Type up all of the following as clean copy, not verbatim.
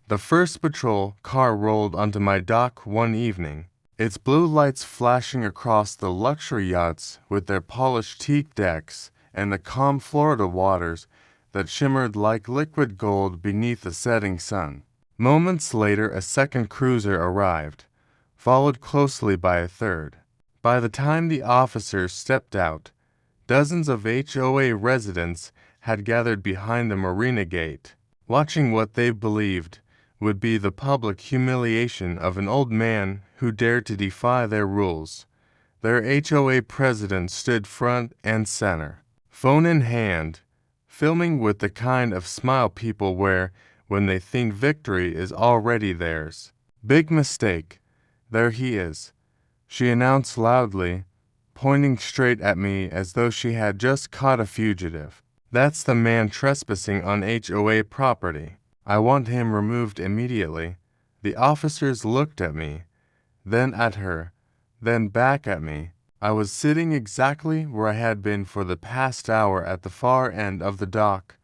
The first patrol car rolled onto my dock one evening, its blue lights flashing across the luxury yachts with their polished teak decks and the calm Florida waters that shimmered like liquid gold beneath the setting sun. Moments later, a second cruiser arrived, followed closely by a third. By the time the officers stepped out, dozens of HOA residents had gathered behind the marina gate, watching what they believed would be the public humiliation of an old man who dared to defy their rules. Their HOA president stood front and center, phone in hand, filming with the kind of smile people wear when they think victory is already theirs. "Big mistake. There he is," she announced loudly, pointing straight at me as though she had just caught a fugitive. "That's the man trespassing on HOA property. I want him removed immediately." The officers looked at me, then at her, then back at me. I was sitting exactly where I had been for the past hour at the far end of the dock,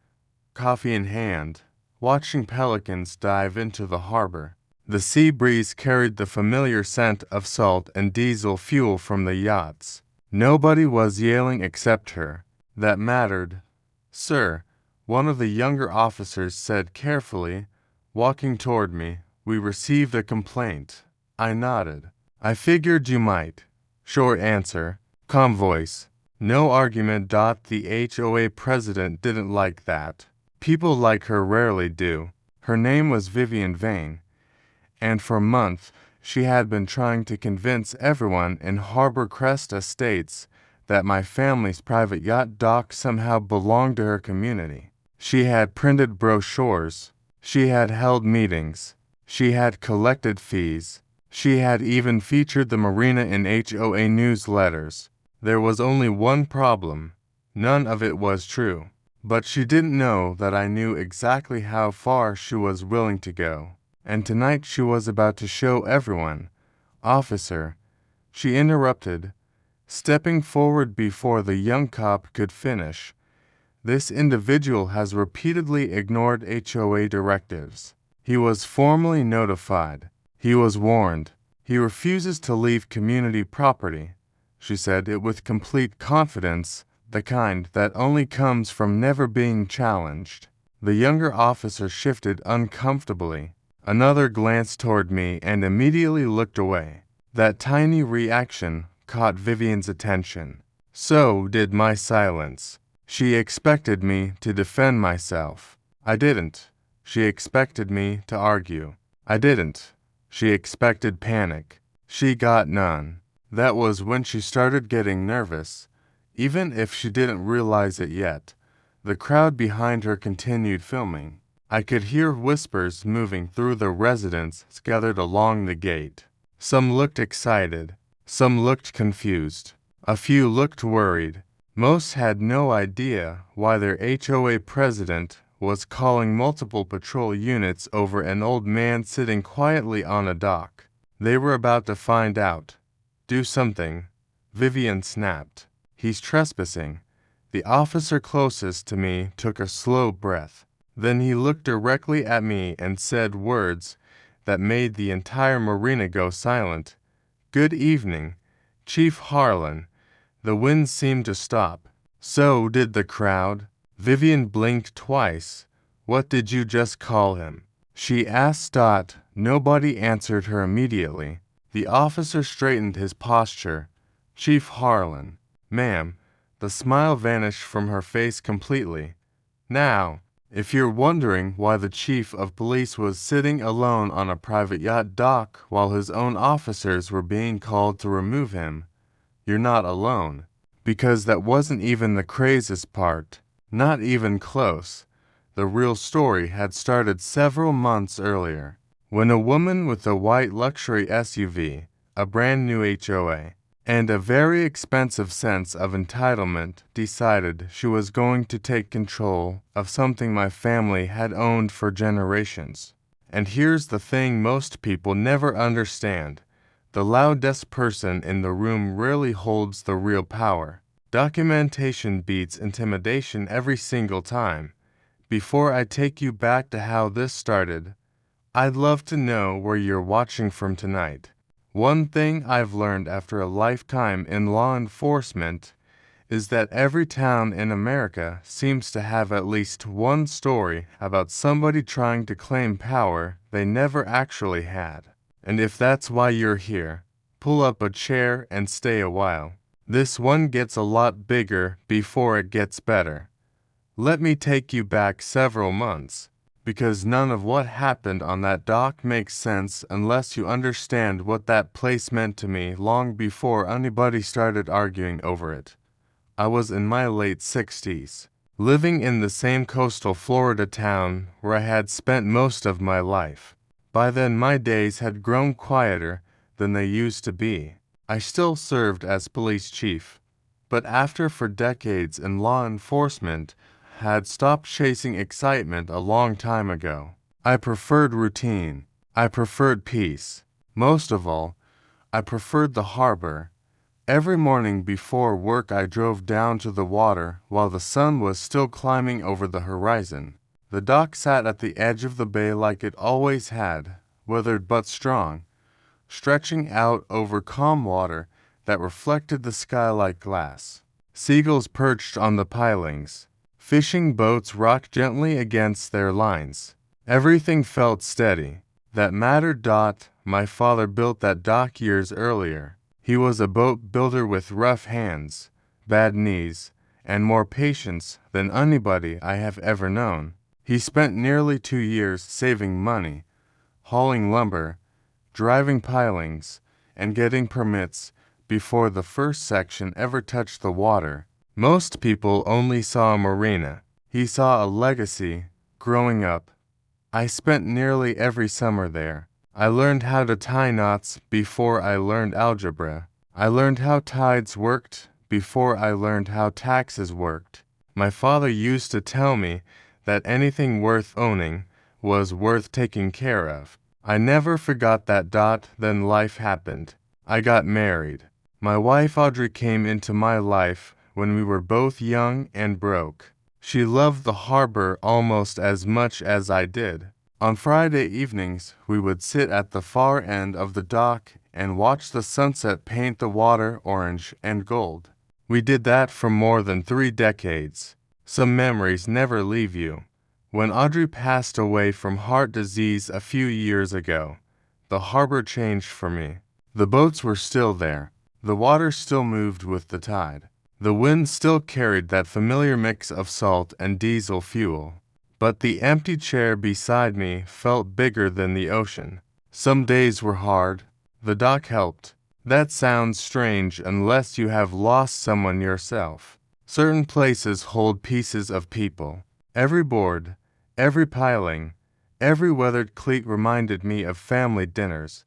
coffee in hand, watching pelicans dive into the harbor. The sea breeze carried the familiar scent of salt and diesel fuel from the yachts. Nobody was yelling except her. That mattered. "Sir," one of the younger officers said carefully, walking toward me, "we received a complaint." I nodded. "I figured you might." Short answer, calm voice. No argument. The HOA president didn't like that. People like her rarely do. Her name was Vivian Vane, and for months she had been trying to convince everyone in Harbor Crest Estates that my family's private yacht dock somehow belonged to her community. She had printed brochures. She had held meetings. She had collected fees. She had even featured the marina in HOA newsletters. There was only one problem. None of it was true. But she didn't know that I knew exactly how far she was willing to go. And tonight she was about to show everyone. "Officer," she interrupted, stepping forward before the young cop could finish, "this individual has repeatedly ignored HOA directives. He was formally notified. He was warned. He refuses to leave community property." She said it with complete confidence, the kind that only comes from never being challenged. The younger officer shifted uncomfortably. Another glance toward me and immediately looked away. That tiny reaction caught Vivian's attention. So did my silence. She expected me to defend myself. I didn't. She expected me to argue. I didn't. She expected panic. She got none. That was when she started getting nervous, even if she didn't realize it yet. The crowd behind her continued filming. I could hear whispers moving through the residents gathered along the gate. Some looked excited. Some looked confused. A few looked worried. Most had no idea why their HOA president was calling multiple patrol units over an old man sitting quietly on a dock. They were about to find out. "Do something," Vivian snapped. "He's trespassing." The officer closest to me took a slow breath. Then he looked directly at me and said words that made the entire marina go silent. "Good evening, Chief Harlan." The wind seemed to stop. So did the crowd. Vivian blinked twice. "What did you just call him?" she asked. Nobody answered her immediately. The officer straightened his posture. "Chief Harlan." "Ma'am." The smile vanished from her face completely. "Now, if you're wondering why the chief of police was sitting alone on a private yacht dock while his own officers were being called to remove him, you're not alone. Because that wasn't even the craziest part. Not even close. The real story had started several months earlier, when a woman with a white luxury SUV, a brand new HOA, and a very expensive sense of entitlement decided she was going to take control of something my family had owned for generations. And here's the thing most people never understand. The loudest person in the room rarely holds the real power. Documentation beats intimidation every single time. Before I take you back to how this started, I'd love to know where you're watching from tonight. One thing I've learned after a lifetime in law enforcement is that every town in America seems to have at least one story about somebody trying to claim power they never actually had. And if that's why you're here, pull up a chair and stay a while. This one gets a lot bigger before it gets better. Let me take you back several months, because none of what happened on that dock makes sense unless you understand what that place meant to me long before anybody started arguing over it. I was in my late 60s, living in the same coastal Florida town where I had spent most of my life. By then, my days had grown quieter than they used to be. I still served as police chief, but after for decades in law enforcement, had stopped chasing excitement a long time ago. I preferred routine. I preferred peace. Most of all, I preferred the harbor. Every morning before work I drove down to the water while the sun was still climbing over the horizon. The dock sat at the edge of the bay like it always had, weathered but strong, stretching out over calm water that reflected the sky like glass. Seagulls perched on the pilings. Fishing boats rocked gently against their lines. Everything felt steady. That mattered. My father built that dock years earlier. He was a boat builder with rough hands, bad knees, and more patience than anybody I have ever known. He spent nearly 2 years saving money, hauling lumber, driving pilings, and getting permits before the first section ever touched the water. Most people only saw a marina. He saw a legacy growing up. I spent nearly every summer there. I learned how to tie knots before I learned algebra. I learned how tides worked before I learned how taxes worked. My father used to tell me that anything worth owning was worth taking care of. I never forgot that. Then life happened. I got married. My wife Audrey came into my life when we were both young and broke. She loved the harbor almost as much as I did. On Friday evenings, we would sit at the far end of the dock and watch the sunset paint the water orange and gold. We did that for more than 3 decades. Some memories never leave you. When Audrey passed away from heart disease a few years ago, the harbor changed for me. The boats were still there. The water still moved with the tide. The wind still carried that familiar mix of salt and diesel fuel. But the empty chair beside me felt bigger than the ocean. Some days were hard. The dock helped. That sounds strange unless you have lost someone yourself. Certain places hold pieces of people. Every board, every piling, every weathered cleat reminded me of family dinners,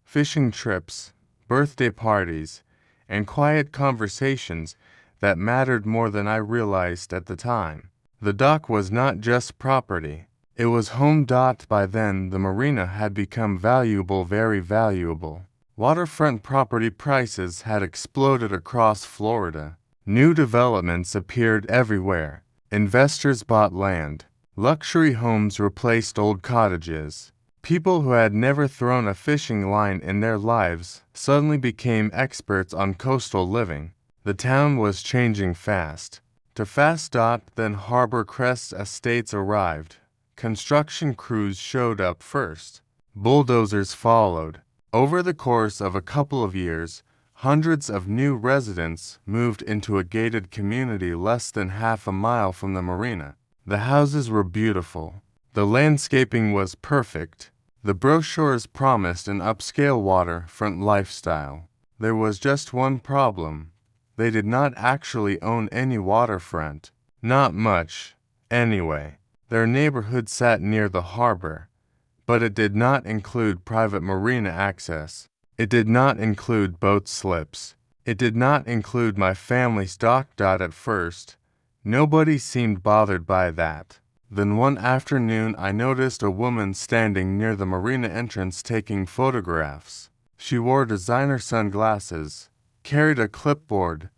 fishing trips, birthday parties, and quiet conversations that mattered more than I realized at the time. The dock was not just property. It was home. By then, the marina had become valuable, very valuable. Waterfront property prices had exploded across Florida. New developments appeared everywhere. Investors bought land. Luxury homes replaced old cottages. People who had never thrown a fishing line in their lives suddenly became experts on coastal living. The town was changing fast. To fast. Then Harbor Crest Estates arrived. Construction crews showed up first. Bulldozers followed. Over the course of a couple of years, hundreds of new residents moved into a gated community less than half a mile from the marina. The houses were beautiful. The landscaping was perfect. The brochures promised an upscale waterfront lifestyle. There was just one problem. They did not actually own any waterfront. Not much, anyway. Their neighborhood sat near the harbor, but it did not include private marina access. It did not include boat slips. It did not include my family's dock. At first, nobody seemed bothered by that. Then one afternoon I noticed a woman standing near the marina entrance taking photographs. She wore designer sunglasses, carried a clipboard,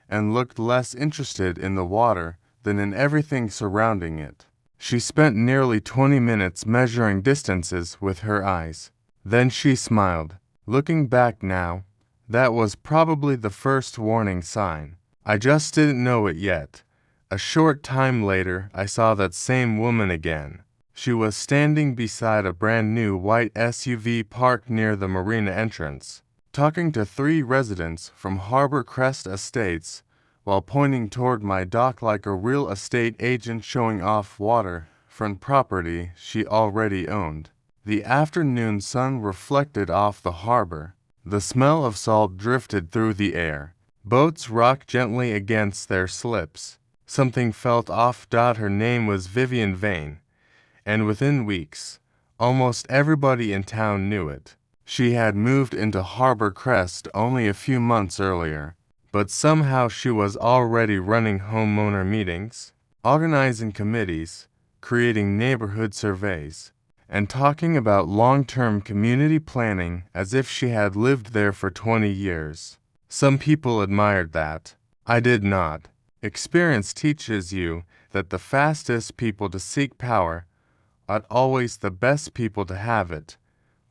and looked less interested in the water than in everything surrounding it. She spent nearly 20 minutes measuring distances with her eyes. Then she smiled. Looking back now, that was probably the first warning sign. I just didn't know it yet. A short time later, I saw that same woman again. She was standing beside a brand new white SUV parked near the marina entrance, talking to 3 residents from Harbor Crest Estates while pointing toward my dock like a real estate agent showing off waterfront property she already owned. The afternoon sun reflected off the harbor. The smell of salt drifted through the air. Boats rocked gently against their slips. Something felt off. Her name was Vivian Vane, and within weeks, almost everybody in town knew it. She had moved into Harbor Crest only a few months earlier, but somehow she was already running homeowner meetings, organizing committees, creating neighborhood surveys, and talking about long-term community planning as if she had lived there for 20 years. Some people admired that. I did not. Experience teaches you that the fastest people to seek power are always the best people to have it.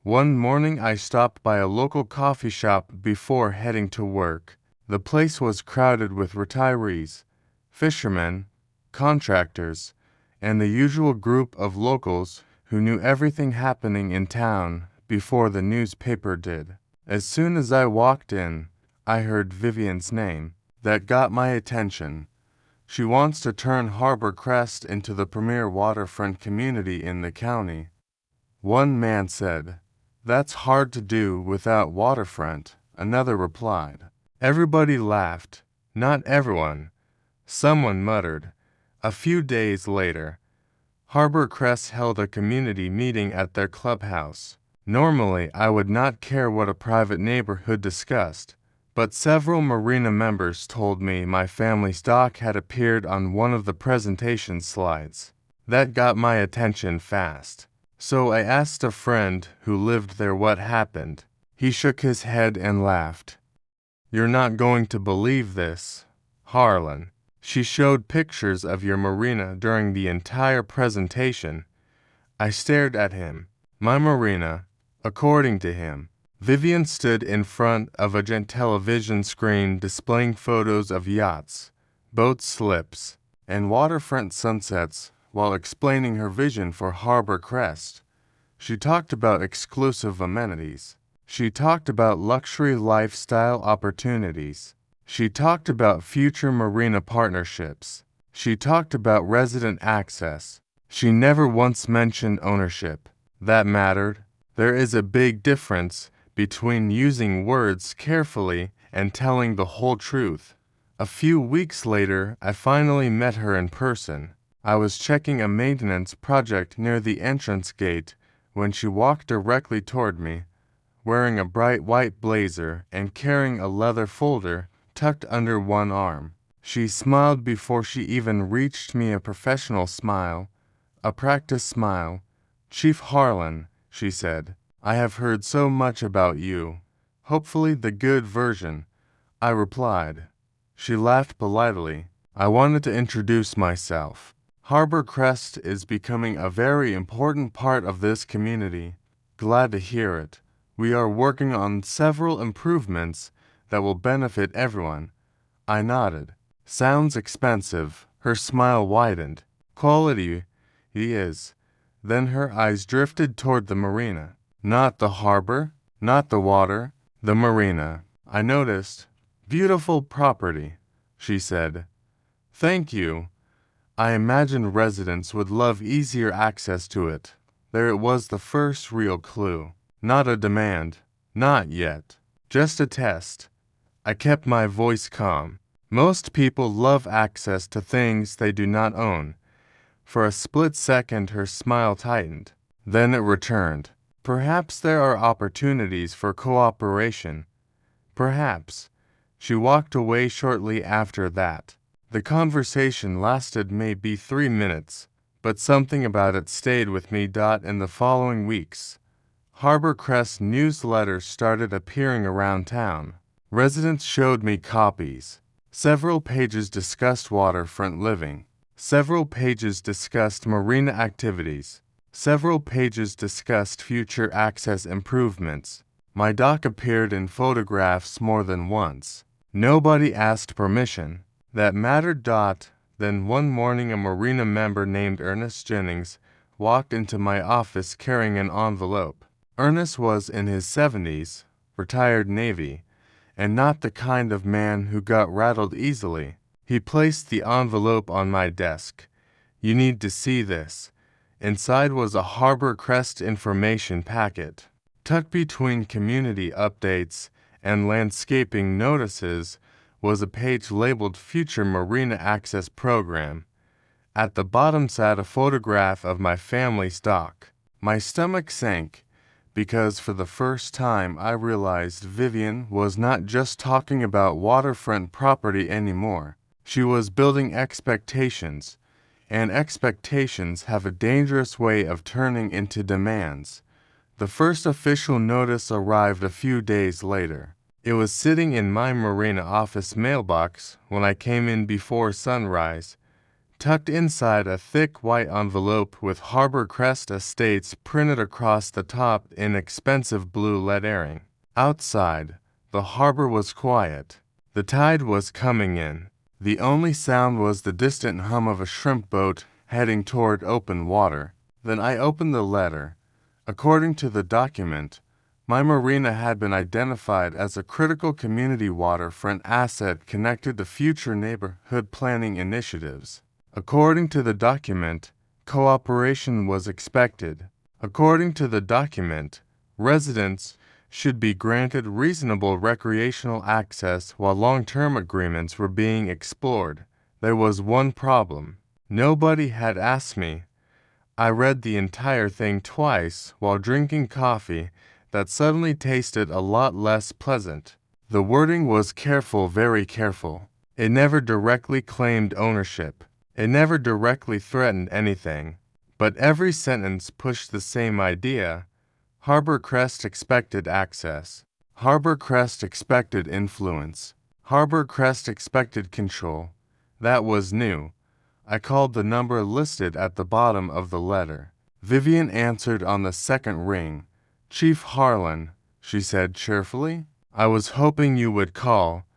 One morning I stopped by a local coffee shop before heading to work. The place was crowded with retirees, fishermen, contractors, and the usual group of locals who knew everything happening in town before the newspaper did. As soon as I walked in, I heard Vivian's name. That got my attention. She wants to turn Harbor Crest into the premier waterfront community in the county. One man said, "That's hard to do without waterfront," another replied. Everybody laughed. Not everyone. Someone muttered. A few days later, Harbor Crest held a community meeting at their clubhouse. Normally, I would not care what a private neighborhood discussed, but several marina members told me my family's dock had appeared on one of the presentation slides. That got my attention fast. So I asked a friend who lived there what happened. He shook his head and laughed. "You're not going to believe this, Harlan. She showed pictures of your marina during the entire presentation." I stared at him. My marina, according to him. Vivian stood in front of a giant television screen displaying photos of yachts, boat slips, and waterfront sunsets while explaining her vision for Harbor Crest. She talked about exclusive amenities. She talked about luxury lifestyle opportunities. She talked about future marina partnerships. She talked about resident access. She never once mentioned ownership. That mattered. There is a big difference between using words carefully and telling the whole truth. A few weeks later, I finally met her in person. I was checking a maintenance project near the entrance gate when she walked directly toward me, wearing a bright white blazer and carrying a leather folder tucked under one arm. She smiled before she even reached me, a professional smile, a practice smile. "Chief Harlan," she said, "I have heard so much about you. Hopefully the good version," I replied. She laughed politely. I wanted to introduce myself. Harbor Crest is becoming a very important part of this community. Glad to hear it. We are working on several improvements that will benefit everyone. I nodded. Sounds expensive. Her smile widened. Quality, he is. Then her eyes drifted toward the marina. Not the harbor, not the water, the marina. I noticed. Beautiful property, she said. Thank you. I imagined residents would love easier access to it. There it was, the first real clue. Not a demand. Not yet. Just a test. I kept my voice calm. Most people love access to things they do not own. For a split second her smile tightened. Then it returned. Perhaps there are opportunities for cooperation. Perhaps. She walked away shortly after that. The conversation lasted maybe 3 minutes, but something about it stayed with me. In the following weeks, Harbor Crest newsletters started appearing around town. Residents showed me copies. Several pages discussed waterfront living. Several pages discussed marina activities. Several pages discussed future access improvements. My dock appeared in photographs more than once. Nobody asked permission. That mattered. Then one morning a marina member named Ernest Jennings walked into my office carrying an envelope. Ernest was in his 70s, retired Navy, and not the kind of man who got rattled easily. He placed the envelope on my desk. "You need to see this." Inside was a Harbor Crest information packet. Tucked between community updates and landscaping notices was a page labeled Future Marina Access Program. At the bottom sat a photograph of my family's dock. My stomach sank because for the first time I realized Vivian was not just talking about waterfront property anymore. She was building expectations, and expectations have a dangerous way of turning into demands. The first official notice arrived a few days later. It was sitting in my marina office mailbox when I came in before sunrise, tucked inside a thick white envelope with Harbor Crest Estates printed across the top in expensive blue lettering. Outside, the harbor was quiet. The tide was coming in. The only sound was the distant hum of a shrimp boat heading toward open water. Then I opened the letter. According to the document, my marina had been identified as a critical community waterfront asset connected to future neighborhood planning initiatives. According to the document, cooperation was expected. According to the document, residents should be granted reasonable recreational access while long-term agreements were being explored. There was one problem. Nobody had asked me. I read the entire thing twice while drinking coffee that suddenly tasted a lot less pleasant. The wording was careful, very careful. It never directly claimed ownership. It never directly threatened anything. But every sentence pushed the same idea. Harbor Crest expected access. Harbor Crest expected influence. Harbor Crest expected control. That was new. I called the number listed at the bottom of the letter. Vivian answered on the second ring. "Chief Harlan," she said cheerfully. "I was hoping you would call.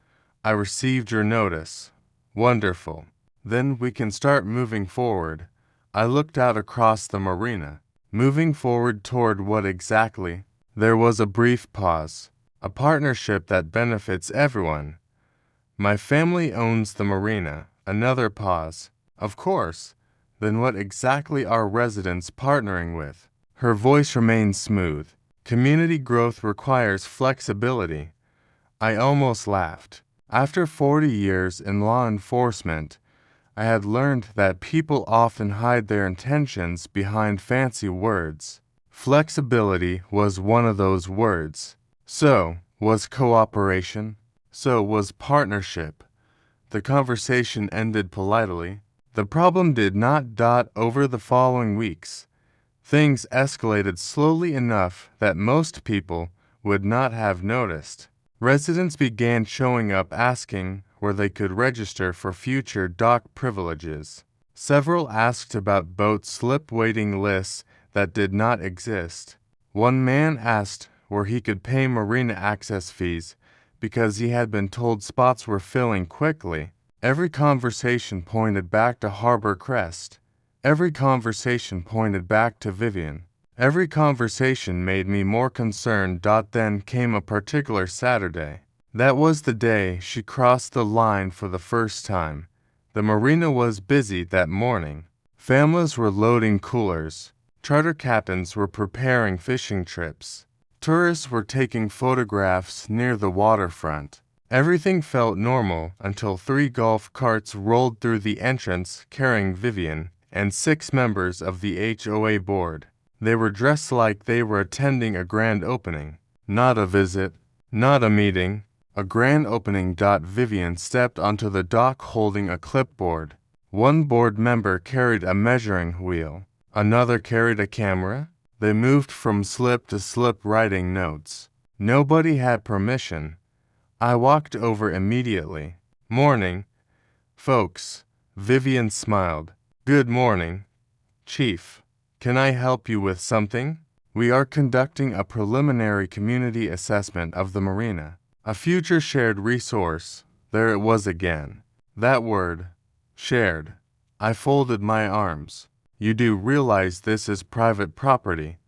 I received your notice." "Wonderful. Then we can start moving forward." I looked out across the marina. Moving forward toward what exactly? There was a brief pause. "A partnership that benefits everyone. My family owns the marina." Another pause. "Of course. Then what exactly are residents partnering with?" Her voice remained smooth. "Community growth requires flexibility." I almost laughed. After 40 years in law enforcement, I had learned that people often hide their intentions behind fancy words. Flexibility was one of those words. So was cooperation. So was partnership. The conversation ended politely. The problem did not. Over the following weeks, things escalated slowly enough that most people would not have noticed. Residents began showing up asking where they could register for future dock privileges. Several asked about boat slip waiting lists that did not exist. One man asked where he could pay marina access fees because he had been told spots were filling quickly. Every conversation pointed back to Harbor Crest. Every conversation pointed back to Vivian. Every conversation made me more concerned. Then came a particular Saturday. That was the day she crossed the line for the first time. The marina was busy that morning. Families were loading coolers. Charter captains were preparing fishing trips. Tourists were taking photographs near the waterfront. Everything felt normal until 3 golf carts rolled through the entrance carrying Vivian and 6 members of the HOA board. They were dressed like they were attending a grand opening. Not a visit, not a meeting, a grand opening. Vivian stepped onto the dock holding a clipboard. One board member carried a measuring wheel. Another carried a camera. They moved from slip to slip writing notes. Nobody had permission. I walked over immediately. "Morning, folks," Vivian smiled. Good morning, Chief. Can I help you with something? We are conducting a preliminary community assessment of the marina, a future shared resource. There it was again. That word, shared. I folded my arms. You do realize this is private property?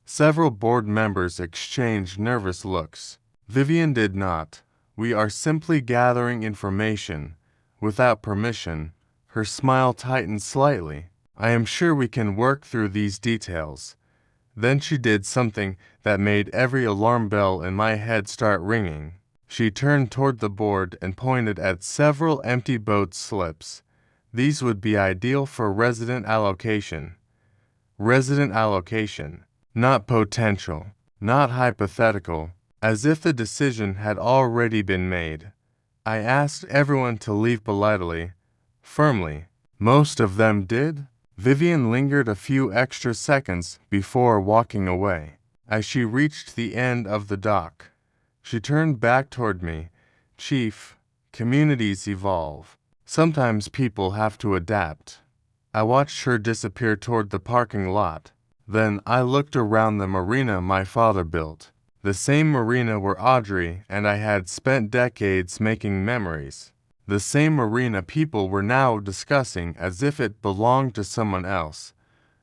Several board members exchanged nervous looks. Vivian did not. We are simply gathering information. Without permission. Her smile tightened slightly. I am sure we can work through these details. Then she did something that made every alarm bell in my head start ringing. She turned toward the board and pointed at several empty boat slips. These would be ideal for resident allocation. Resident allocation, not potential, not hypothetical, as if the decision had already been made. I asked everyone to leave politely, firmly. Most of them did. Vivian lingered a few extra seconds before walking away. As she reached the end of the dock, she turned back toward me. Chief, communities evolve. Sometimes people have to adapt. I watched her disappear toward the parking lot. Then I looked around the marina my father built. The same marina where Audrey and I had spent decades making memories. The same marina people were now discussing as if it belonged to someone else.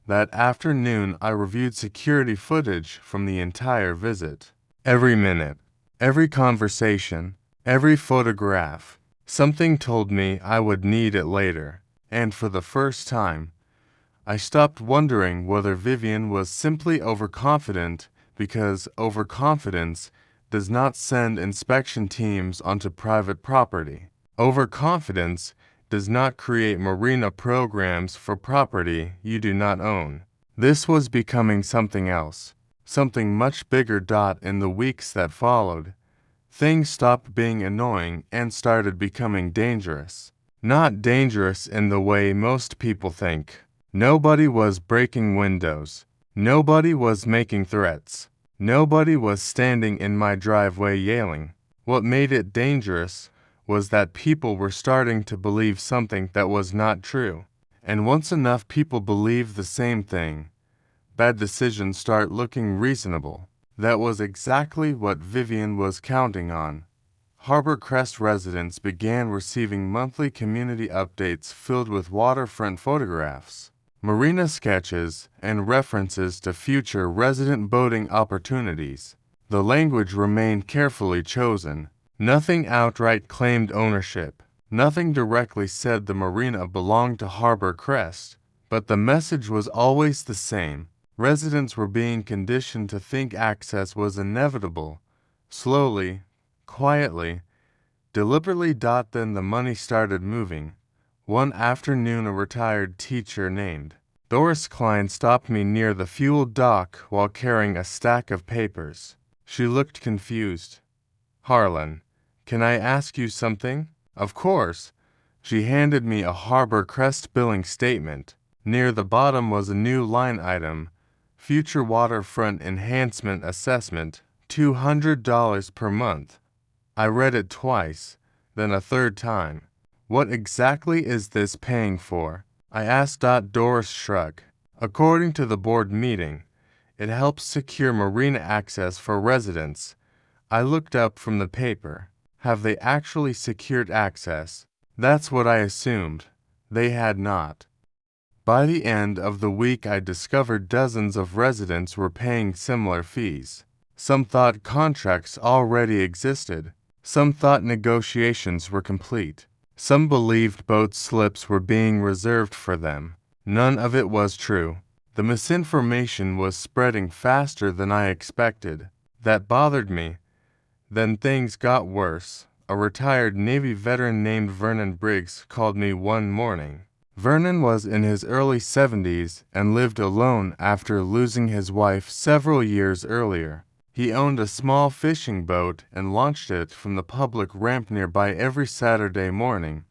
That afternoon I reviewed security footage from the entire visit. Every minute, every conversation, every photograph. Something told me I would need it later, and for the first time, I stopped wondering whether Vivian was simply overconfident because overconfidence does not send inspection teams onto private property. Overconfidence does not create marina programs for property you do not own. This was becoming something else, something much bigger. In the weeks that followed, things stopped being annoying and started becoming dangerous. Not dangerous in the way most people think. Nobody was breaking windows. Nobody was making threats. Nobody was standing in my driveway yelling. What made it dangerous was that people were starting to believe something that was not true. And once enough people believe the same thing, bad decisions start looking reasonable. That was exactly what Vivian was counting on. Harbor Crest residents began receiving monthly community updates filled with waterfront photographs, marina sketches, and references to future resident boating opportunities. The language remained carefully chosen. Nothing outright claimed ownership. Nothing directly said the marina belonged to Harbor Crest. But the message was always the same. Residents were being conditioned to think access was inevitable. Slowly, quietly, deliberately. Then the money started moving. One afternoon a retired teacher named Doris Klein stopped me near the fuel dock while carrying a stack of papers. She looked confused. Harlan, can I ask you something? Of course. She handed me a Harbor Crest billing statement. Near the bottom was a new line item, Future Waterfront Enhancement Assessment, $200 per month. I read it twice, then a third time. What exactly is this paying for? I asked. Doris shrugged. According to the board meeting, it helps secure marina access for residents. I looked up from the paper. Have they actually secured access? That's what I assumed. They had not. By the end of the week I discovered dozens of residents were paying similar fees. Some thought contracts already existed. Some thought negotiations were complete. Some believed boat slips were being reserved for them. None of it was true. The misinformation was spreading faster than I expected. That bothered me. Then things got worse. A retired Navy veteran named Vernon Briggs called me one morning. Vernon was in his early 70s and lived alone after losing his wife several years earlier. He owned a small fishing boat and launched it from the public ramp nearby every Saturday morning.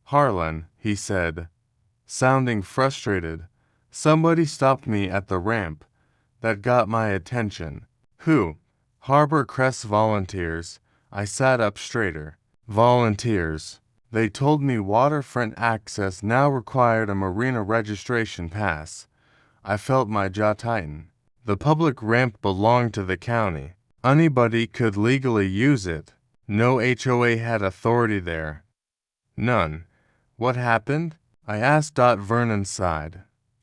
Harlan, he said, sounding frustrated, somebody stopped me at the ramp. That got my attention. Who? Harbor Crest volunteers. I sat up straighter. Volunteers. They told me waterfront access now required a marina registration pass. I felt my jaw tighten. The public ramp belonged to the county. Anybody could legally use it. No HOA had authority there. None. What happened? I asked. Vernon sighed.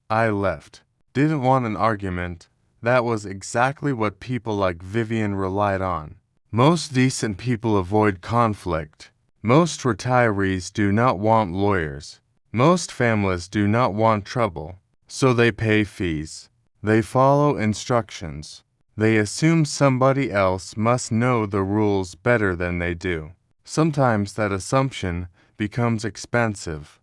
I left. Didn't want an argument. That was exactly what people like Vivian relied on. Most decent people avoid conflict. Most retirees do not want lawyers. Most families do not want trouble. So they pay fees. They follow instructions. They assume somebody else must know the rules better than they do. Sometimes that assumption becomes expensive.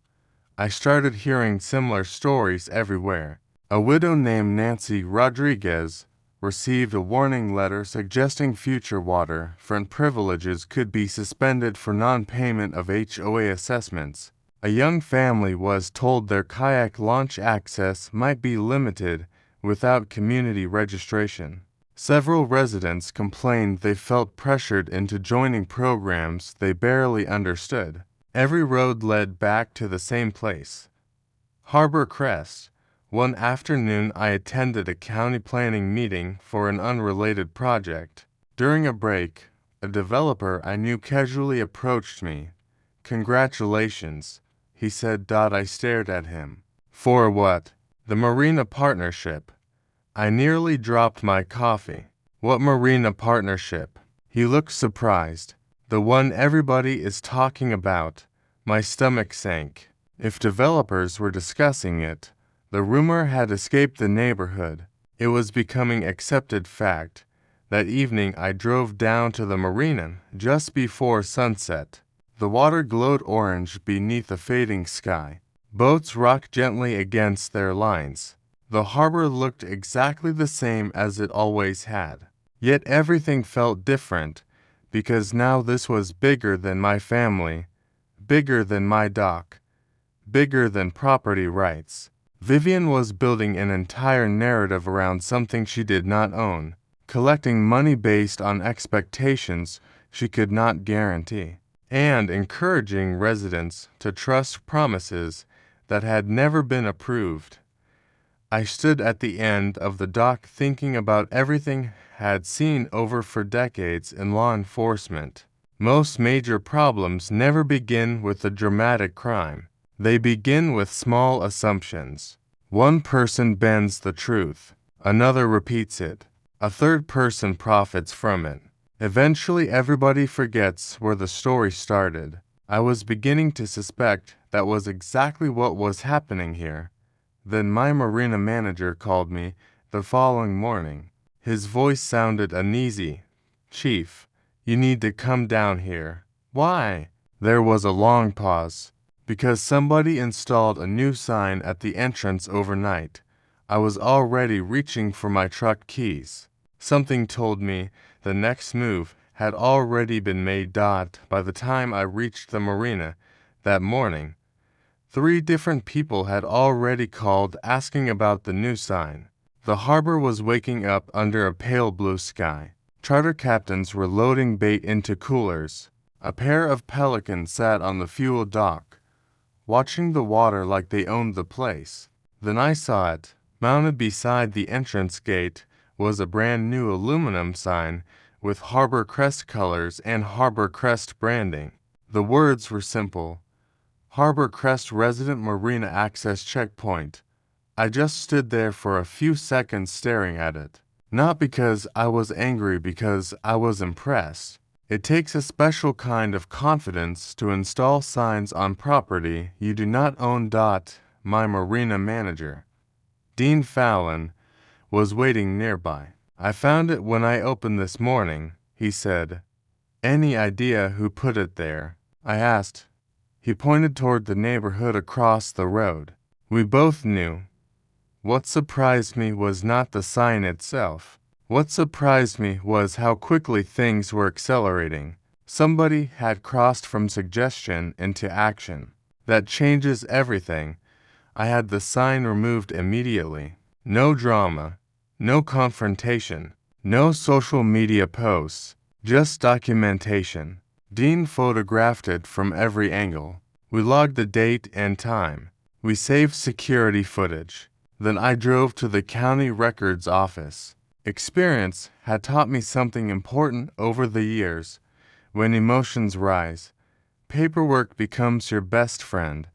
I started hearing similar stories everywhere. A widow named Nancy Rodriguez received a warning letter suggesting future waterfront privileges could be suspended for non-payment of HOA assessments. A young family was told their kayak launch access might be limited without community registration. Several residents complained they felt pressured into joining programs they barely understood. Every road led back to the same place, Harbor Crest. One afternoon I attended a county planning meeting for an unrelated project. During a break, a developer I knew casually approached me. "Congratulations," he said. I stared at him. "For what?" "The Marina Partnership." I nearly dropped my coffee. "What Marina Partnership?" He looked surprised. "The one everybody is talking about." My stomach sank. If developers were discussing it, the rumor had escaped the neighborhood. It was becoming accepted fact. That evening I drove down to the marina just before sunset. The water glowed orange beneath a fading sky. Boats rocked gently against their lines. The harbor looked exactly the same as it always had. Yet everything felt different, because now this was bigger than my family, bigger than my dock, bigger than property rights. Vivian was building an entire narrative around something she did not own, collecting money based on expectations she could not guarantee, and encouraging residents to trust promises that had never been approved. I stood at the end of the dock thinking about everything I had seen over for decades in law enforcement. Most major problems never begin with a dramatic crime. They begin with small assumptions. One person bends the truth. Another repeats it. A third person profits from it. Eventually everybody forgets where the story started. I was beginning to suspect that was exactly what was happening here. Then my marina manager called me the following morning. His voice sounded uneasy. "Chief, you need to come down here." "Why?" There was a long pause. "Because somebody installed a new sign at the entrance overnight." I was already reaching for my truck keys. Something told me the next move had already been made. By the time I reached the marina that morning, 3 different people had already called asking about the new sign. The harbor was waking up under a pale blue sky. Charter captains were loading bait into coolers. A pair of pelicans sat on the fuel dock, watching the water like they owned the place. Then I saw it. Mounted beside the entrance gate was a brand new aluminum sign with Harbor Crest colors and Harbor Crest branding. The words were simple: Harbor Crest Resident Marina Access Checkpoint. I just stood there for a few seconds staring at it. Not because I was angry, because I was impressed. It takes a special kind of confidence to install signs on property you do not own. My marina manager, Dean Fallon, was waiting nearby. "I found it when I opened this morning," he said. "Any idea who put it there?" I asked. He pointed toward the neighborhood across the road. We both knew. What surprised me was not the sign itself. What surprised me was how quickly things were accelerating. Somebody had crossed from suggestion into action. That changes everything. I had the sign removed immediately. No drama, no confrontation, no social media posts, just documentation. Dean photographed it from every angle. We logged the date and time. We saved security footage. Then I drove to the county records office. Experience had taught me something important over the years. When emotions rise, paperwork becomes your best friend.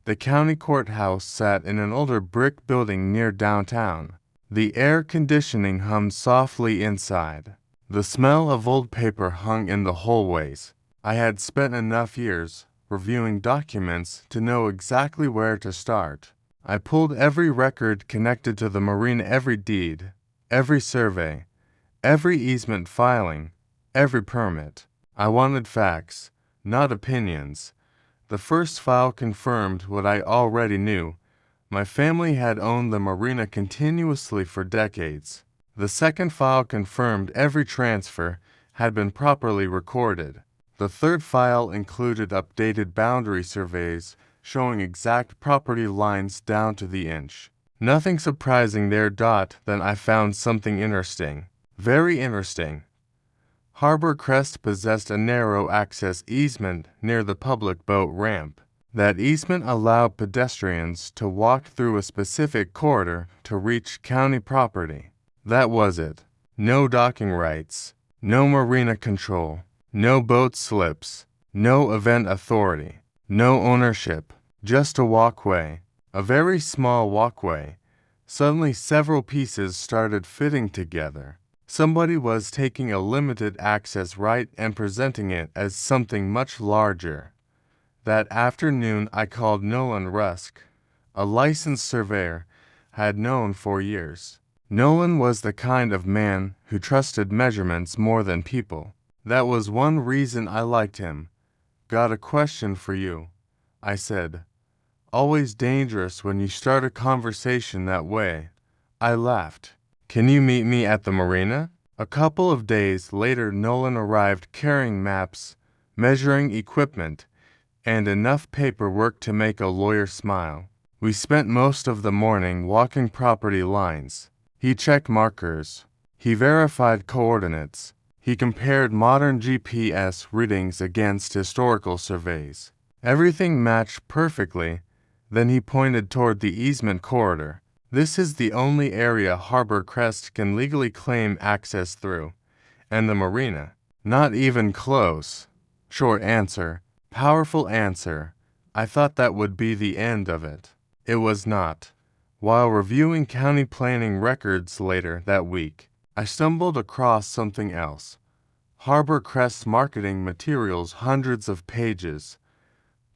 The county courthouse sat in an older brick building near downtown. The air conditioning hummed softly inside. The smell of old paper hung in the hallways. I had spent enough years reviewing documents to know exactly where to start. I pulled every record connected to the marina, every deed, every survey, every easement filing, every permit. I wanted facts, not opinions. The first file confirmed what I already knew. My family had owned the marina continuously for decades. The second file confirmed every transfer had been properly recorded. The third file included updated boundary surveys showing exact property lines down to the inch. Nothing surprising there. Then I found something interesting. Very interesting. Harbor Crest possessed a narrow access easement near the public boat ramp. That easement allowed pedestrians to walk through a specific corridor to reach county property. That was it. No docking rights, no marina control, no boat slips, no event authority, no ownership, just a walkway, a very small walkway. Suddenly several pieces started fitting together. Somebody was taking a limited access right and presenting it as something much larger. That afternoon I called Nolan Rusk, a licensed surveyor I had known for years. Nolan was the kind of man who trusted measurements more than people. That was one reason I liked him. Got a question for you, I said. Always dangerous when you start a conversation that way. I laughed. Can you meet me at the marina? A couple of days later, Nolan arrived carrying maps, measuring equipment, and enough paperwork to make a lawyer smile. We spent most of the morning walking property lines. He checked markers. He verified coordinates. He compared modern GPS readings against historical surveys. Everything matched perfectly. Then he pointed toward the easement corridor. This is the only area Harbor Crest can legally claim access through. And the marina? Not even close. Short answer. Powerful answer. I thought that would be the end of it. It was not. While reviewing county planning records later that week, I stumbled across something else. Harbor Crest marketing materials, hundreds of pages,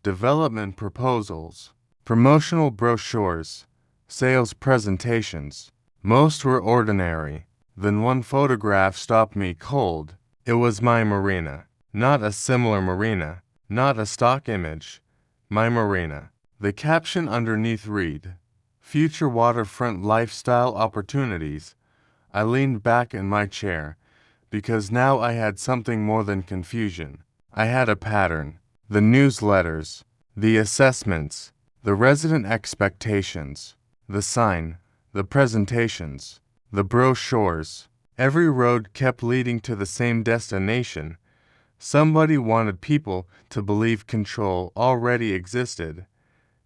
development proposals, promotional brochures, sales presentations. Most were ordinary. Then one photograph stopped me cold. It was my marina. Not a similar marina. Not a stock image. My marina. The caption underneath read, "Future waterfront lifestyle opportunities." I leaned back in my chair, because now I had something more than confusion. I had a pattern. The newsletters, the assessments, the resident expectations, the sign, the presentations, the brochures. Every road kept leading to the same destination. Somebody wanted people to believe control already existed.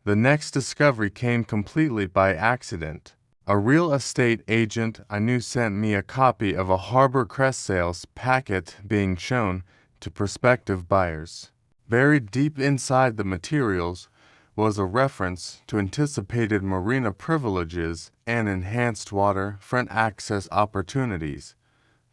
The next discovery came completely by accident. A real estate agent I knew sent me a copy of a Harbor Crest sales packet being shown to prospective buyers. Buried deep inside the materials was a reference to anticipated marina privileges and enhanced waterfront access opportunities.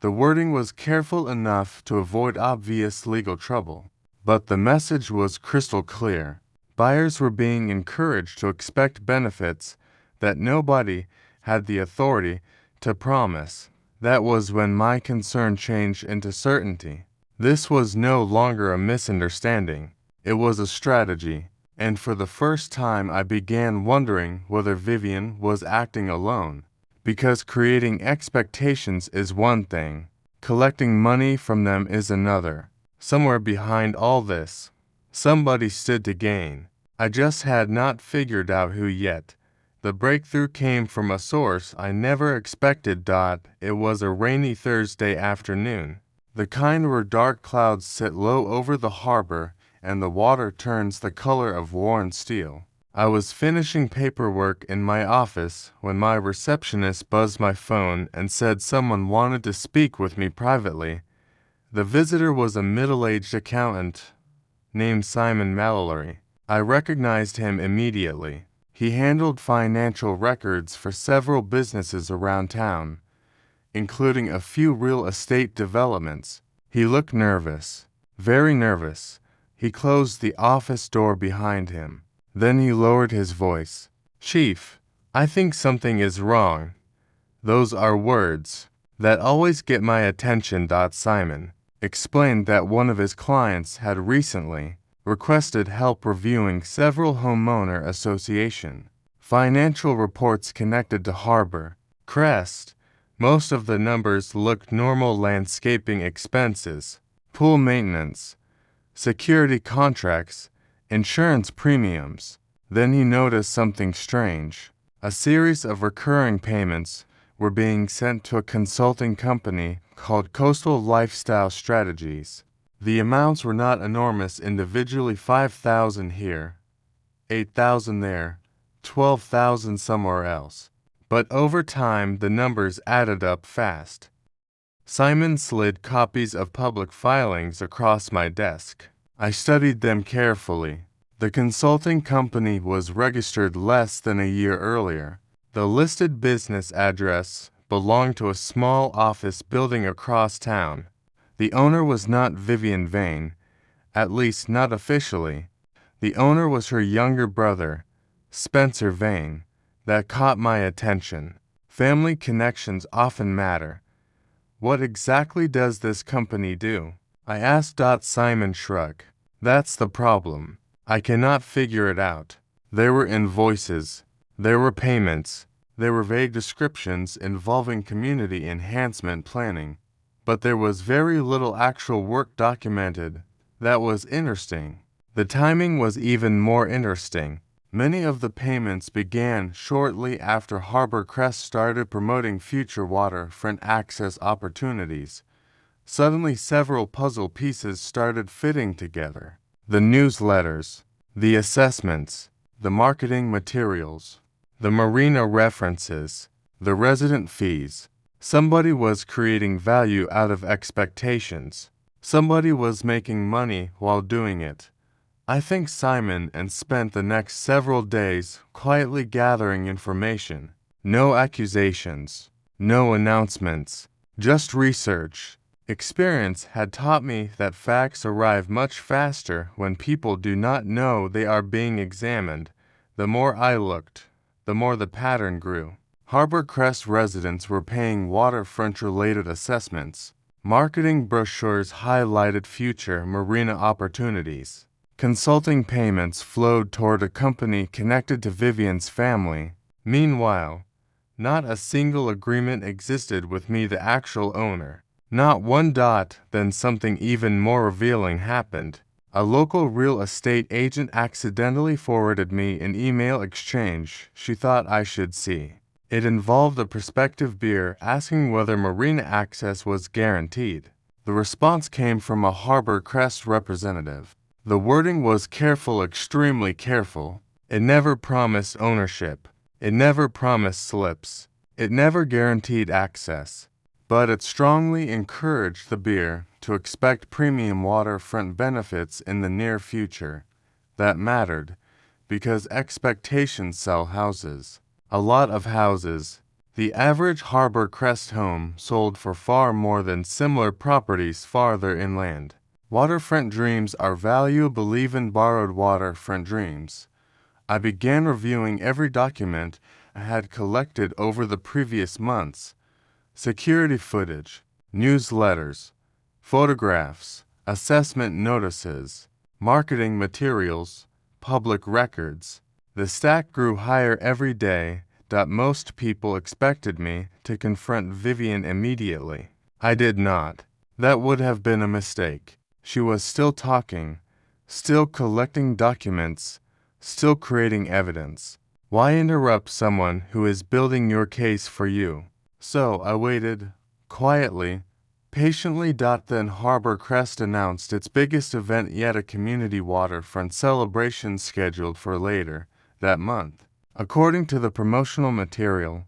The wording was careful enough to avoid obvious legal trouble, but the message was crystal clear. Buyers were being encouraged to expect benefits that nobody had the authority to promise. That was when my concern changed into certainty. This was no longer a misunderstanding. It was a strategy, and for the first time I began wondering whether Vivian was acting alone. Because creating expectations is one thing, collecting money from them is another. Somewhere behind all this, somebody stood to gain. I just had not figured out who yet. The breakthrough came from a source I never expected. It was a rainy Thursday afternoon. The kind where dark clouds sit low over the harbor and the water turns the color of worn steel. I was finishing paperwork in my office when my receptionist buzzed my phone and said someone wanted to speak with me privately. The visitor was a middle-aged accountant named Simon Mallory. I recognized him immediately. He handled financial records for several businesses around town, including a few real estate developments. He looked nervous, very nervous. He closed the office door behind him. Then he lowered his voice. "Chief, I think something is wrong. Those are words that always get my attention." Simon explained that one of his clients had recently requested help reviewing several homeowner association financial reports connected to Harbor Crest. Most of the numbers looked normal: landscaping expenses, pool maintenance, security contracts, insurance premiums. Then he noticed something strange. A series of recurring payments were being sent to a consulting company called Coastal Lifestyle Strategies. The amounts were not enormous individually: 5,000 here, 8,000 there, 12,000 somewhere else. But over time, the numbers added up fast. Simon slid copies of public filings across my desk. I studied them carefully. The consulting company was registered less than a year earlier. The listed business address belonged to a small office building across town. The owner was not Vivian Vane, at least not officially. The owner was her younger brother, Spencer Vane. That caught my attention. Family connections often matter. What exactly does this company do? I asked. Simon shrugged. That's the problem. I cannot figure it out. There were invoices. There were payments. There were vague descriptions involving community enhancement planning. But there was very little actual work documented. That was interesting. The timing was even more interesting. Many of the payments began shortly after Harbor Crest started promoting future waterfront access opportunities. Suddenly, several puzzle pieces started fitting together. The newsletters, the assessments, the marketing materials, the marina references, the resident fees. Somebody was creating value out of expectations. Somebody was making money while doing it. I think Simon spent the next several days quietly gathering information. No accusations, no announcements, just research. Experience had taught me that facts arrive much faster when people do not know they are being examined. The more I looked, the more the pattern grew. Harbor Crest residents were paying waterfront-related assessments. Marketing brochures highlighted future marina opportunities. Consulting payments flowed toward a company connected to Vivian's family. Meanwhile, not a single agreement existed with me, the actual owner. Not one. Then something even more revealing happened. A local real estate agent accidentally forwarded me an email exchange she thought I should see. It involved a prospective bidder asking whether marina access was guaranteed. The response came from a Harbor Crest representative. The wording was careful, extremely careful. It never promised ownership. It never promised slips. It never guaranteed access. But it strongly encouraged the bidder to expect premium waterfront benefits in the near future. That mattered, because expectations sell houses. A lot of houses. The average Harbor Crest home sold for far more than similar properties farther inland. Waterfront dreams are valuable. Believe in borrowed waterfront dreams. I began reviewing every document I had collected over the previous months. Security footage, newsletters, photographs, assessment notices, marketing materials, public records. The stack grew higher every day. Most people expected me to confront Vivian immediately. I did not. That would have been a mistake. She was still talking, still collecting documents, still creating evidence. Why interrupt someone who is building your case for you? So I waited, quietly, Patiently. Then Harbor Crest announced its biggest event yet, a community waterfront celebration scheduled for later that month. According to the promotional material,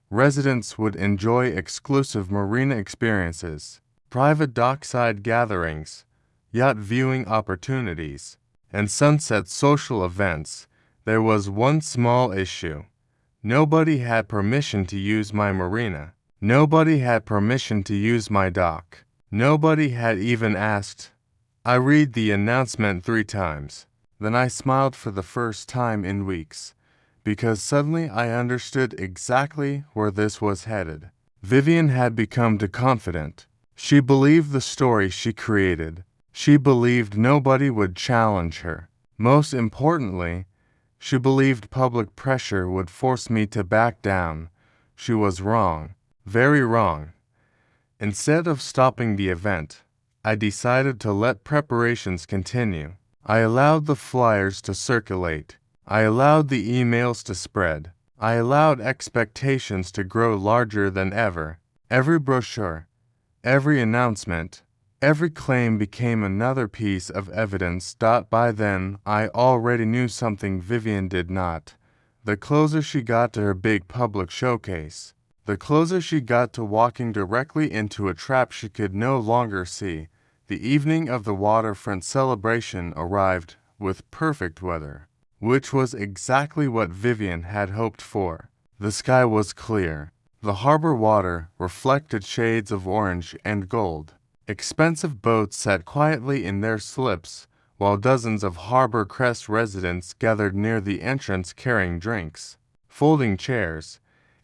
residents would enjoy exclusive marina experiences, private dockside gatherings, yacht viewing opportunities, and sunset social events. There was one small issue. Nobody had permission to use my marina. Nobody had permission to use my dock. Nobody had even asked. I read the announcement 3 times. Then I smiled for the first time in weeks, because suddenly I understood exactly where this was headed. Vivian had become too confident. She believed the story she created. She believed nobody would challenge her. Most importantly, she believed public pressure would force me to back down. She was wrong. Very wrong. Instead of stopping the event, I decided to let preparations continue. I allowed the flyers to circulate. I allowed the emails to spread. I allowed expectations to grow larger than ever. Every brochure, every announcement, every claim became another piece of evidence. By then, I already knew something Vivian did not. The closer she got to her big public showcase, the closer she got to walking directly into a trap she could no longer see. The evening of the waterfront celebration arrived with perfect weather, which was exactly what Vivian had hoped for. The sky was clear. The harbor water reflected shades of orange and gold. Expensive boats sat quietly in their slips, while dozens of Harbor Crest residents gathered near the entrance carrying drinks, folding chairs,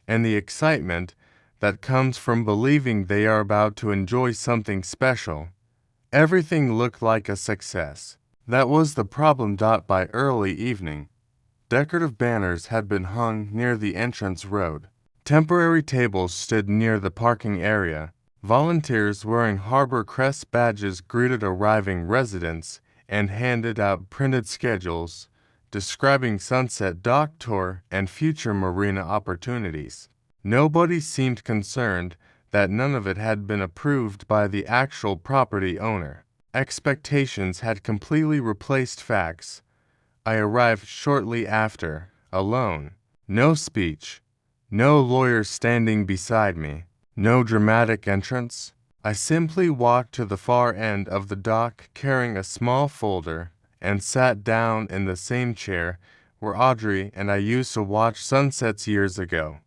and the excitement that comes from believing they are about to enjoy something special. Everything looked like a success. That was the problem. By early evening, decorative banners had been hung near the entrance road. Temporary tables stood near the parking area. Volunteers wearing Harbor Crest badges greeted arriving residents and handed out printed schedules describing sunset dock tour and future marina opportunities. Nobody seemed concerned that none of it had been approved by the actual property owner. Expectations had completely replaced facts. I arrived shortly after, alone. No speech. No lawyer standing beside me. No dramatic entrance. I simply walked to the far end of the dock carrying a small folder and sat down in the same chair where Audrey and I used to watch sunsets years ago.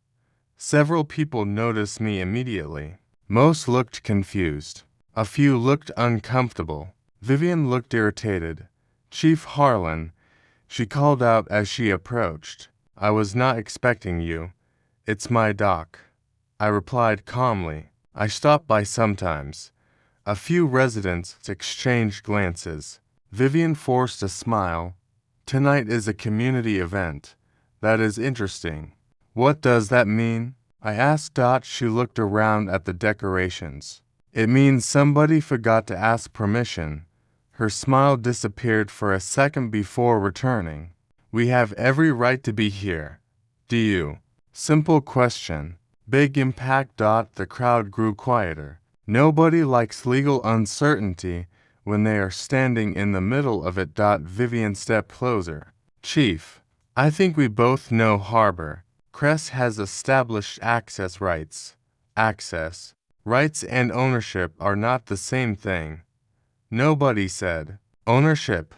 Several people noticed me immediately. Most looked confused. A few looked uncomfortable. Vivian looked irritated. "Chief Harlan," she called out as she approached. "I was not expecting you. It's my dock," I replied calmly. "I stop by sometimes." A few residents exchanged glances. Vivian forced a smile. "Tonight is a community event. That is interesting." "What does that mean?" I asked. She looked around at the decorations. "It means somebody forgot to ask permission." Her smile disappeared for a second before returning. "We have every right to be here. Do you?" Simple question. Big impact. The crowd grew quieter. Nobody likes legal uncertainty when they are standing in the middle of it. Vivian stepped closer. "Chief, I think we both know Harbor Crest has established access rights. Access rights and ownership are not the same thing." Nobody said. "Ownership."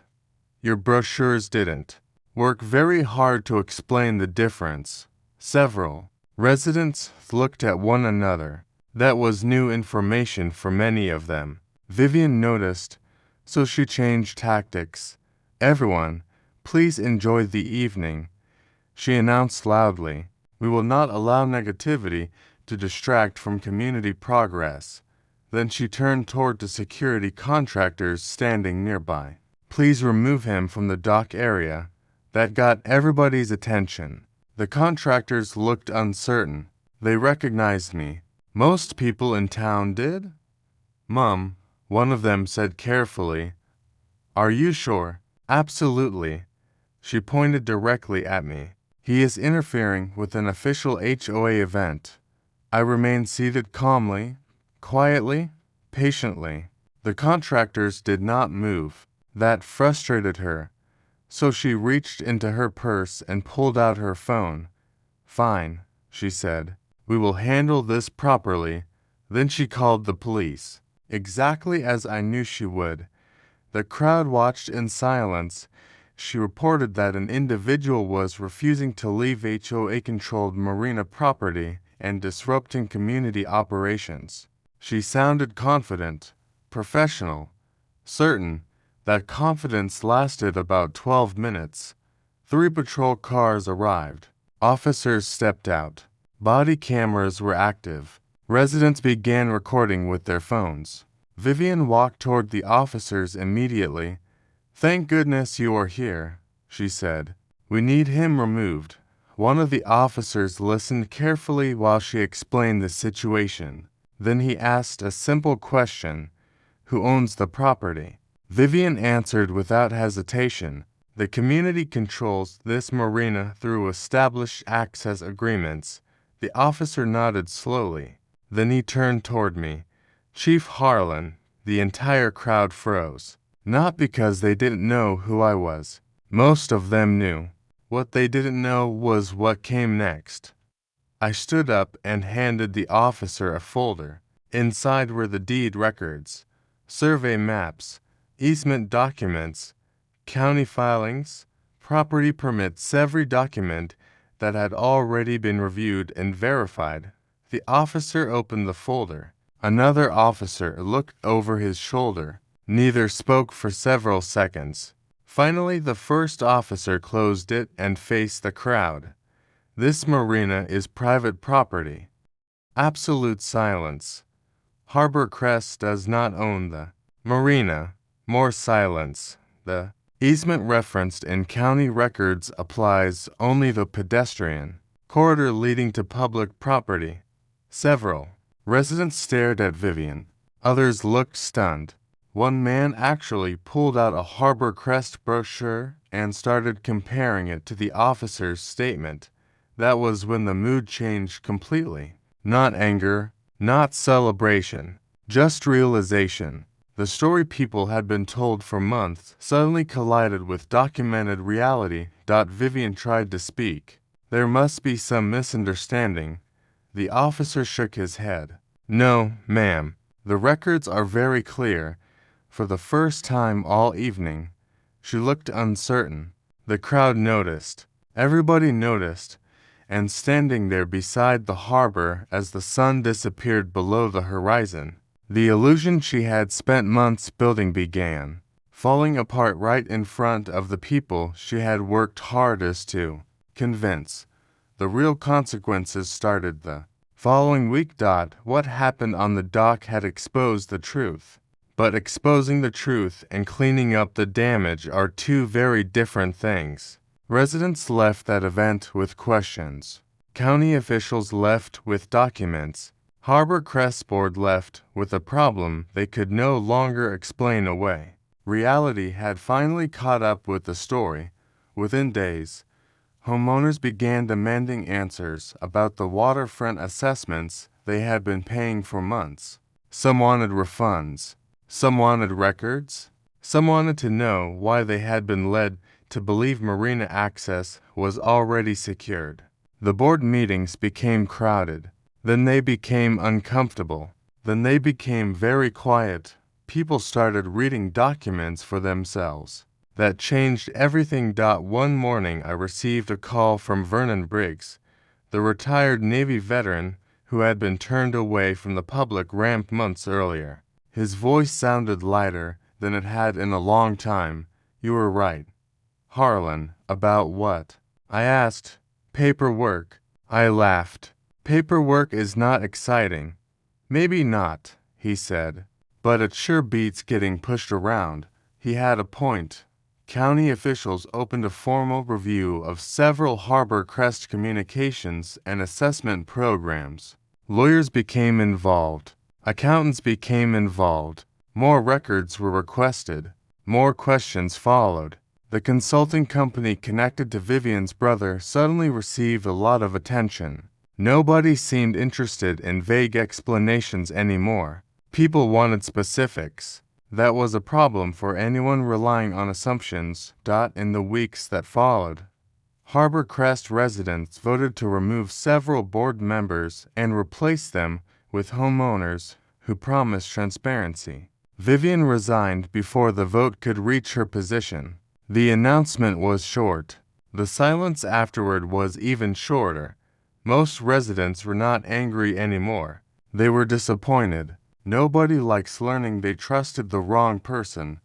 Your brochures didn't work very hard to explain the difference. Several residents looked at one another. That was new information for many of them. Vivian noticed, so she changed tactics. "Everyone, please enjoy the evening," she announced loudly. "We will not allow negativity to distract from community progress." Then she turned toward the security contractors standing nearby. "Please remove him from the dock area." That got everybody's attention. The contractors looked uncertain. They recognized me. Most people in town did? "Mom," one of them said carefully. "Are you sure?" "Absolutely." She pointed directly at me. "He is interfering with an official HOA event." I remained seated calmly, quietly. patiently. The contractors did not move. That frustrated her, so she reached into her purse and pulled out her phone. "Fine," she said. "We will handle this properly." Then she called the police. Exactly as I knew she would. The crowd watched in silence. She reported that an individual was refusing to leave HOA-controlled marina property and disrupting community operations. She sounded confident, professional, certain. That confidence lasted about 12 minutes. 3 patrol cars arrived. Officers stepped out. Body cameras were active. Residents began recording with their phones. Vivian walked toward the officers immediately. "Thank goodness you are here," she said. "We need him removed." One of the officers listened carefully while she explained the situation. Then he asked a simple question: "Who owns the property?" Vivian answered without hesitation: "The community controls this marina through established access agreements." The officer nodded slowly. Then he turned toward me. "Chief Harlan." The entire crowd froze. Not because they didn't know who I was. Most of them knew. What they didn't know was what came next. I stood up and handed the officer a folder. Inside were the deed records, survey maps, easement documents, county filings, property permits, every document that had already been reviewed and verified. The officer opened the folder. Another officer looked over his shoulder. Neither spoke for several seconds. Finally, the first officer closed it and faced the crowd. "This marina is private property." Absolute silence. "Harbor Crest does not own the marina." More silence. "The easement referenced in county records applies only the pedestrian corridor leading to public property." Several residents stared at Vivian. Others looked stunned. One man actually pulled out a Harbor Crest brochure and started comparing it to the officer's statement. That was when the mood changed completely. Not anger, not celebration, just realization. The story people had been told for months suddenly collided with documented reality. Vivian tried to speak. "There must be some misunderstanding." The officer shook his head. "No, ma'am. The records are very clear." For the first time all evening, she looked uncertain. The crowd noticed. Everybody noticed. And standing there beside the harbor as the sun disappeared below the horizon, the illusion she had spent months building began falling apart right in front of the people she had worked hardest to convince. The real consequences started the following week. What happened on the dock had exposed the truth. But exposing the truth and cleaning up the damage are two very different things. Residents left that event with questions. County officials left with documents. Harbor Crest Board left with a problem they could no longer explain away. Reality had finally caught up with the story. Within days, homeowners began demanding answers about the waterfront assessments they had been paying for months. Some wanted refunds. Some wanted records. Some wanted to know why they had been led to believe marina access was already secured. The board meetings became crowded. Then they became uncomfortable. Then they became very quiet. People started reading documents for themselves. That changed everything. One morning I received a call from Vernon Briggs, the retired Navy veteran who had been turned away from the public ramp months earlier. His voice sounded lighter than it had in a long time. "You were right." "Harlan, about what?" I asked. "Paperwork." I laughed. "Paperwork is not exciting." "Maybe not," he said, "but it sure beats getting pushed around." He had a point. County officials opened a formal review of several Harbor Crest communications and assessment programs. Lawyers became involved. Accountants became involved. More records were requested. More questions followed. The consulting company connected to Vivian's brother suddenly received a lot of attention. Nobody seemed interested in vague explanations anymore. People wanted specifics. That was a problem for anyone relying on assumptions. In the weeks that followed, Harbor Crest residents voted to remove several board members and replace them with homeowners who promised transparency. Vivian resigned before the vote could reach her position. The announcement was short. The silence afterward was even shorter. Most residents were not angry anymore. They were disappointed. Nobody likes learning they trusted the wrong person.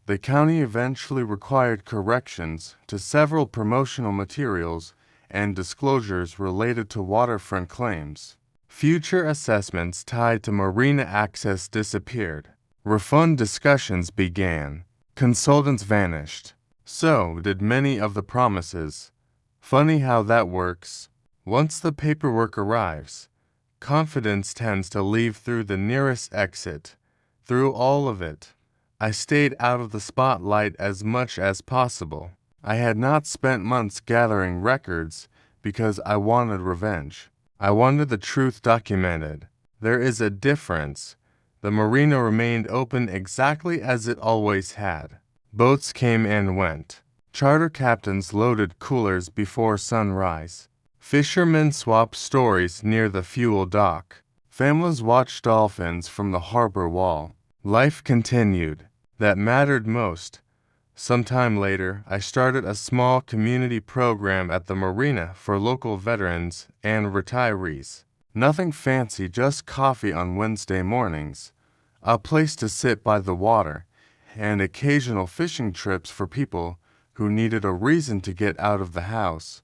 The county eventually required corrections to several promotional materials and disclosures related to waterfront claims. Future assessments tied to marina access disappeared. Refund discussions began. Consultants vanished. So did many of the promises. Funny how that works. Once the paperwork arrives, confidence tends to leave through the nearest exit. Through all of it, I stayed out of the spotlight as much as possible. I had not spent months gathering records because I wanted revenge. I wanted the truth documented. There is a difference. The marina remained open exactly as it always had. Boats came and went. Charter captains loaded coolers before sunrise. Fishermen swapped stories near the fuel dock. Families watched dolphins from the harbor wall. Life continued. That mattered most. Sometime later, I started a small community program at the marina for local veterans and retirees. Nothing fancy, just coffee on Wednesday mornings, a place to sit by the water, and occasional fishing trips for people who needed a reason to get out of the house.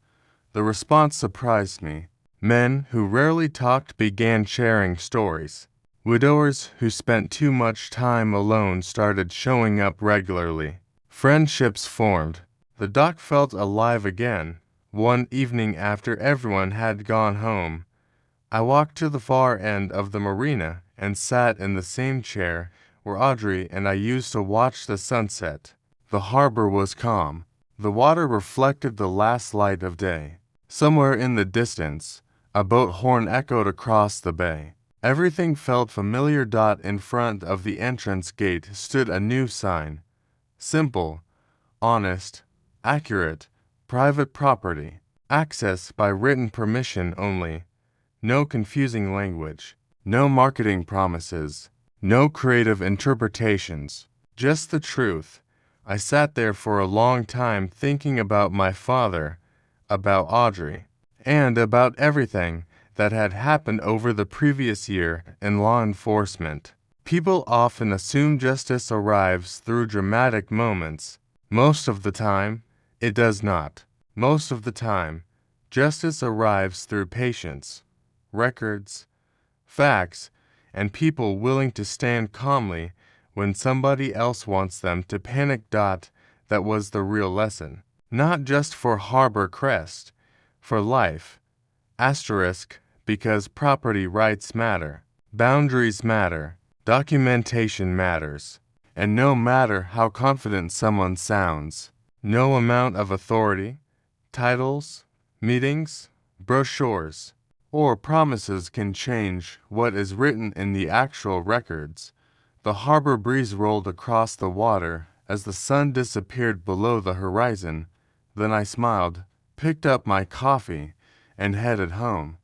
The response surprised me. Men who rarely talked began sharing stories. Widowers who spent too much time alone started showing up regularly. Friendships formed. The dock felt alive again. One evening after everyone had gone home, I walked to the far end of the marina and sat in the same chair where Audrey and I used to watch the sunset. The harbor was calm. The water reflected the last light of day. Somewhere in the distance, a boat horn echoed across the bay. Everything felt familiar. In front of the entrance gate stood a new sign. Simple, honest, accurate, private property. Access by written permission only. No confusing language. No marketing promises. No creative interpretations. Just the truth. I sat there for a long time thinking about my father, about Audrey, and about everything that had happened over the previous year in law enforcement. People often assume justice arrives through dramatic moments. Most of the time, it does not. Most of the time, justice arrives through patience, records, facts, and people willing to stand calmly when somebody else wants them to panic. That was the real lesson. Not just for Harbor Crest, for life. Asterisk, because property rights matter, boundaries matter, documentation matters, and no matter how confident someone sounds, no amount of authority, titles, meetings, brochures, or promises can change what is written in the actual records. The harbor breeze rolled across the water as the sun disappeared below the horizon. Then I smiled, picked up my coffee, and headed home.